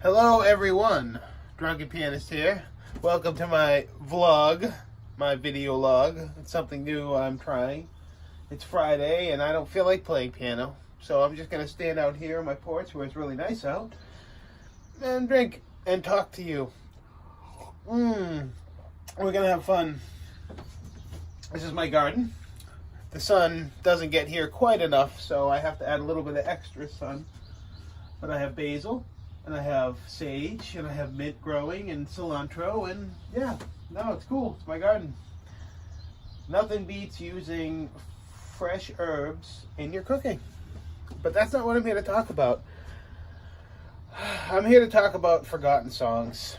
Hello everyone, Drunken Pianist here. Welcome to my vlog, my video log. It's something new I'm trying. It's Friday and I don't feel like playing piano, so I'm just going to stand out here on my porch where it's really nice out and drink and talk to you. We're going to have fun. This is my garden. The sun doesn't get here quite enough, so I have to add a little bit of extra sun. But I have basil, and I have sage, and I have mint growing, and cilantro, and yeah, no, it's cool. It's my garden. Nothing beats using fresh herbs in your cooking. But that's not what I'm here to talk about. I'm here to talk about forgotten songs.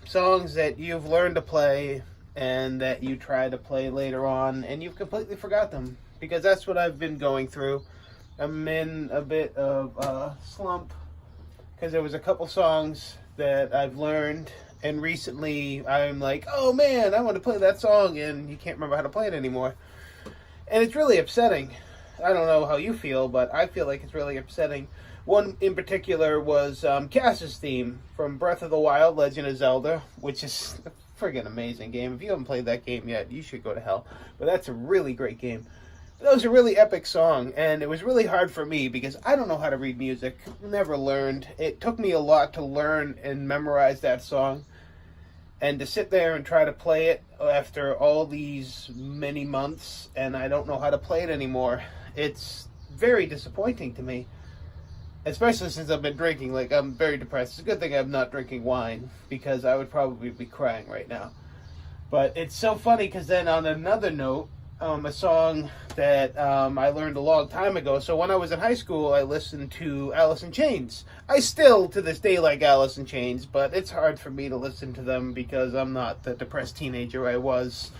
Songs that you've learned to play and that you try to play later on, and you've completely forgot them. Because that's what I've been going through. I'm in a bit of a slump because there was a couple songs that I've learned, and recently I'm like, oh man, I want to play that song, and you can't remember how to play it anymore. And it's really upsetting. I don't know how you feel, but I feel like it's really upsetting. One in particular was Cass's theme from Breath of the Wild, Legend of Zelda, which is a friggin' amazing game. If you haven't played that game yet, you should go to hell. But that's a really great game. That was a really epic song, and it was really hard for me because I don't know how to read music. Never learned. It took me a lot to learn and memorize that song, and to sit there and try to play it after all these many months, and I don't know how to play it anymore. It's very disappointing to me, especially since I've been drinking. Like, I'm very depressed. It's a good thing I'm not drinking wine because I would probably be crying right now. But it's so funny because then on another note, a song that I learned a long time ago. So when I was in high school, I listened to Alice in Chains. I still, to this day, like Alice in Chains, but it's hard for me to listen to them because I'm not the depressed teenager I was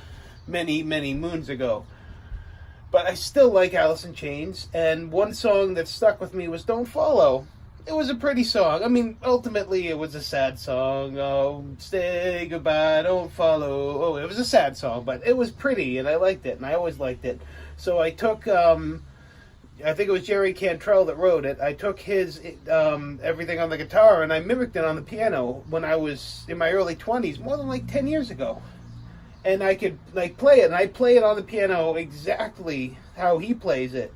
many, many moons ago. But I still like Alice in Chains, and one song that stuck with me was Don't Follow. It was a pretty song. I mean, ultimately, it was a sad song. Oh, stay, goodbye, don't follow. Oh, it was a sad song, but it was pretty, and I liked it, and I always liked it. So I took, I think it was Jerry Cantrell that wrote it. I took his everything on the guitar, and I mimicked it on the piano when I was in my early 20s, more than like 10 years ago. And I could, like, play it, and I'd play it on the piano exactly how he plays it.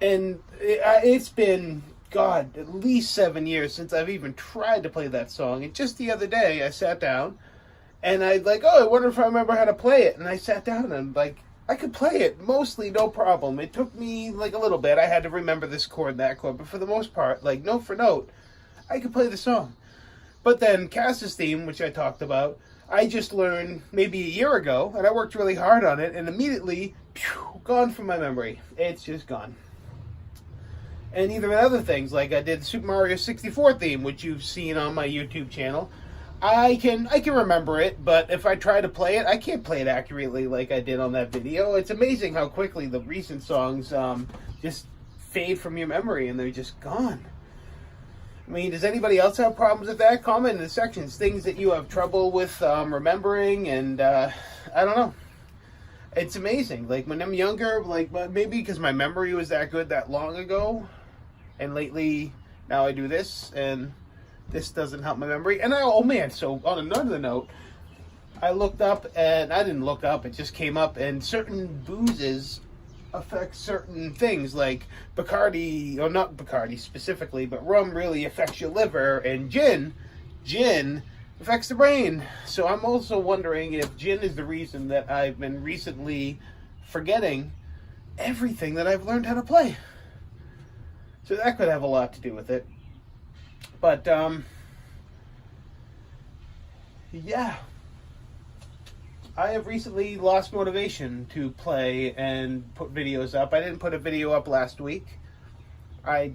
And it's been, God, at least 7 years since I've even tried to play that song. And just the other day, I sat down, and I wonder if I remember how to play it. And I sat down, and, like, I could play it mostly no problem. It took me, like, a little bit. I had to remember this chord and that chord. But for the most part, like, note for note, I could play the song. But then Cass's theme, which I talked about, I just learned maybe a year ago, and I worked really hard on it, and immediately, gone from my memory. It's just gone. And even other things, like I did Super Mario 64 theme, which you've seen on my YouTube channel. I can remember it, but if I try to play it, I can't play it accurately like I did on that video. It's amazing how quickly the recent songs just fade from your memory, and they're just gone. I mean, does anybody else have problems with that? Comment in the sections, things that you have trouble with remembering, and I don't know. It's amazing. Like, when I'm younger, like, maybe because my memory was that good that long ago, and lately, now I do this, and this doesn't help my memory. And oh man, so on another note, I looked up, and I didn't look up, it just came up, and certain boozes affect certain things, like Bacardi, or not Bacardi specifically, but rum really affects your liver, and gin affects the brain. So I'm also wondering if gin is the reason that I've been recently forgetting everything that I've learned how to play. So that could have a lot to do with it. But, yeah. I have recently lost motivation to play and put videos up. I didn't put a video up last week. I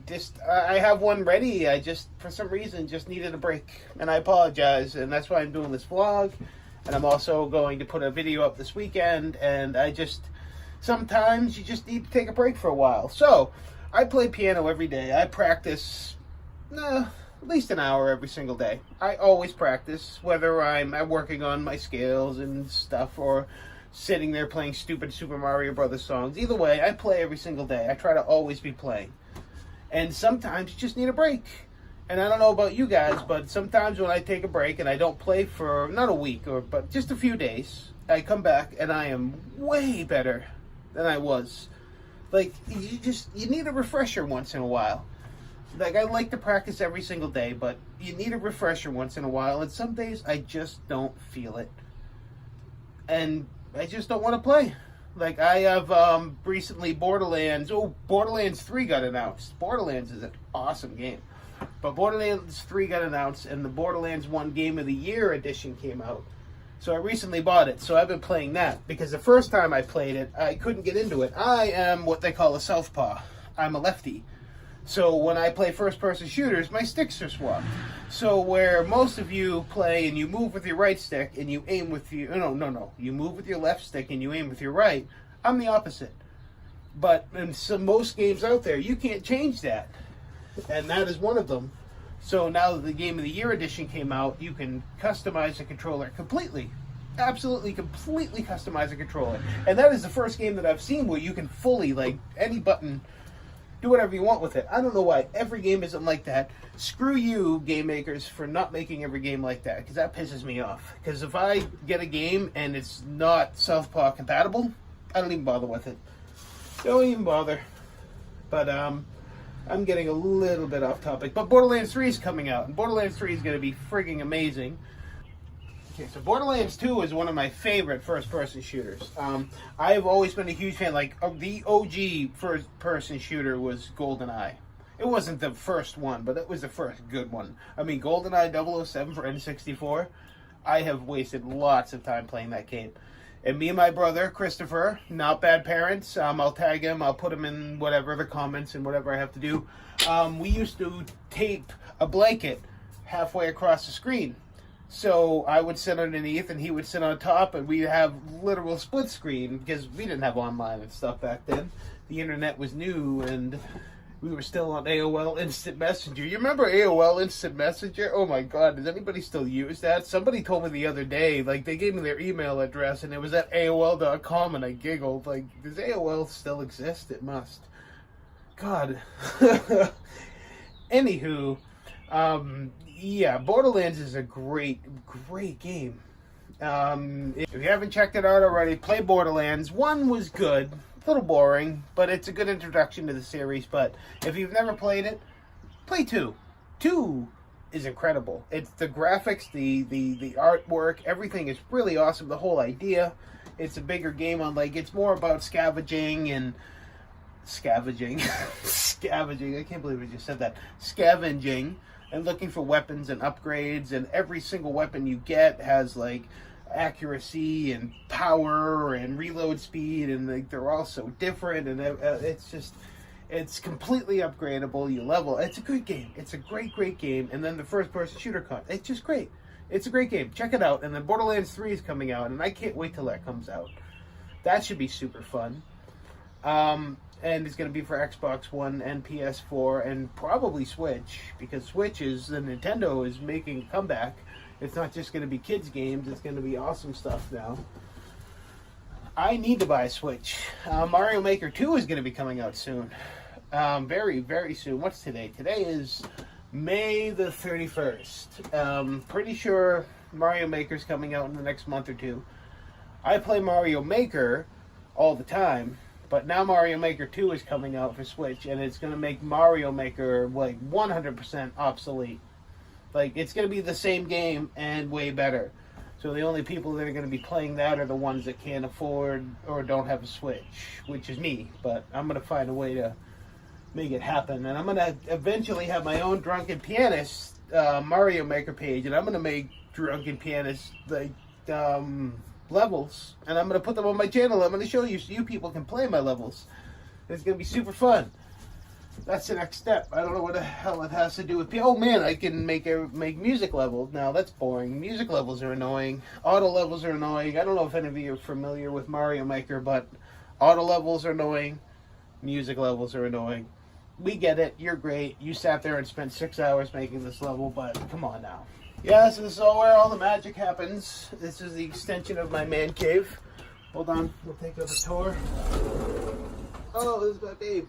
have one ready. I just, for some reason, just needed a break. And I apologize. And that's why I'm doing this vlog. And I'm also going to put a video up this weekend. And sometimes you just need to take a break for a while. So, I play piano every day. I practice, at least an hour every single day. I always practice, whether I'm working on my scales and stuff, or sitting there playing stupid Super Mario Brothers songs. Either way, I play every single day. I try to always be playing. And sometimes you just need a break. And I don't know about you guys, but sometimes when I take a break and I don't play for not a week but just a few days, I come back and I am way better than I was. Like, you need a refresher once in a while. Like, I like to practice every single day, but you need a refresher once in a while, and some days I just don't feel it. And I just don't want to play. Like, I have recently Borderlands 3 got announced. Borderlands is an awesome game. But Borderlands 3 got announced, and the Borderlands 1 Game of the Year edition came out. So I recently bought it, so I've been playing that. Because the first time I played it, I couldn't get into it. I am what they call a southpaw. I'm a lefty. So when I play first-person shooters, my sticks are swapped. So where most of you play and you move with your right stick and you aim with your... No. You move with your left stick and you aim with your right. I'm the opposite. But in most games out there, you can't change that. And that is one of them. So now that the Game of the Year edition came out, you can customize the controller completely. Absolutely, completely customize the controller. And that is the first game that I've seen where you can fully, like, any button, do whatever you want with it. I don't know why every game isn't like that. Screw you, game makers, for not making every game like that, because that pisses me off. Because if I get a game and it's not Southpaw compatible, I don't even bother with it. Don't even bother. But, I'm getting a little bit off topic, but Borderlands 3 is coming out, and Borderlands 3 is going to be frigging amazing. Okay, so Borderlands 2 is one of my favorite first-person shooters. I have always been a huge fan. Like, the OG first-person shooter was GoldenEye. It wasn't the first one, but it was the first good one. I mean, GoldenEye 007 for N64, I have wasted lots of time playing that game. And me and my brother, Christopher, not bad parents, I'll tag him, I'll put him in whatever the comments and whatever I have to do. We used to tape a blanket halfway across the screen. So I would sit underneath and he would sit on top, and we'd have literal split screen because we didn't have online and stuff back then. The internet was new and we were still on AOL Instant Messenger. You remember AOL Instant Messenger? Oh my God, does anybody still use that? Somebody told me the other day, like, they gave me their email address and it was at AOL.com, and I giggled. Like, does AOL still exist? It must. God. Anywho, yeah, Borderlands is a great game. If you haven't checked it out already, play Borderlands. 1 was good. A little boring, but it's a good introduction to the series. But if you've never played it, play 2. 2 is incredible. It's the graphics, the artwork, everything is really awesome. The whole idea. It's a bigger game on, like, it's more about scavenging. I can't believe I just said that. Scavenging and looking for weapons and upgrades, and every single weapon you get has, like, accuracy and power and reload speed, and they're all so different, and it's completely upgradable. You level. It's a good game. It's a great game. And then the first person shooter it's just great. It's a great game. Check it out. And then Borderlands 3 is coming out, and I can't wait till that comes out. That should be super fun. And it's going to be for Xbox One and PS4 and probably Switch, because the Nintendo is making a comeback. It's not just going to be kids games, it's going to be awesome stuff now. I need to buy a Switch. Mario Maker 2 is going to be coming out soon. Very, very soon. What's today? Today is May the 31st. Pretty sure Mario Maker is coming out in the next month or two. I play Mario Maker all the time, but now Mario Maker 2 is coming out for Switch, and it's going to make Mario Maker, like, 100% obsolete. Like, it's going to be the same game and way better. So the only people that are going to be playing that are the ones that can't afford or don't have a Switch, which is me. But I'm going to find a way to make it happen. And I'm going to eventually have my own Drunken Pianist Mario Maker page, and I'm going to make Drunken Pianist, like, levels. And I'm going to put them on my channel. I'm going to show you so you people can play my levels. It's going to be super fun. That's the next step. I don't know what the hell it has to do with... Oh man, I can make music levels. Now that's boring. Music levels are annoying. Auto levels are annoying. I don't know if any of you are familiar with Mario Maker, but auto levels are annoying. Music levels are annoying. We get it. You're great. You sat there and spent 6 hours making this level, but come on now. Yes, this is where all the magic happens. This is the extension of my man cave. Hold on. We'll take up a tour. Oh, this is my babe.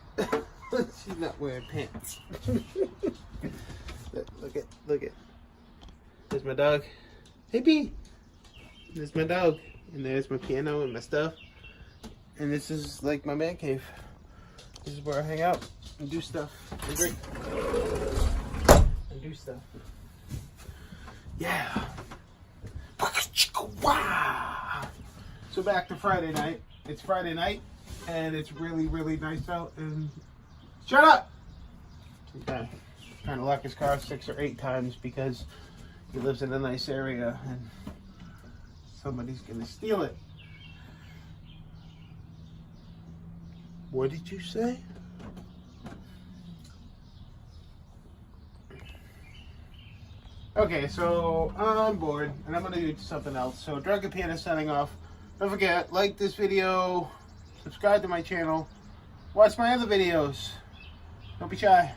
She's not wearing pants. Look at. There's my dog. Hey, B. There's my dog. And there's my piano and my stuff. And this is like my man cave. This is where I hang out and do stuff and drink. And do stuff. Yeah. So back to Friday night. It's Friday night. And it's really, really nice out. And shut up! He's trying to lock his car 6 or 8 times because he lives in a nice area and somebody's gonna steal it. What did you say? Okay, so I'm bored and I'm gonna do something else. So Drunken Pianist signing off. Don't forget, like this video, subscribe to my channel, watch my other videos. Don't be shy.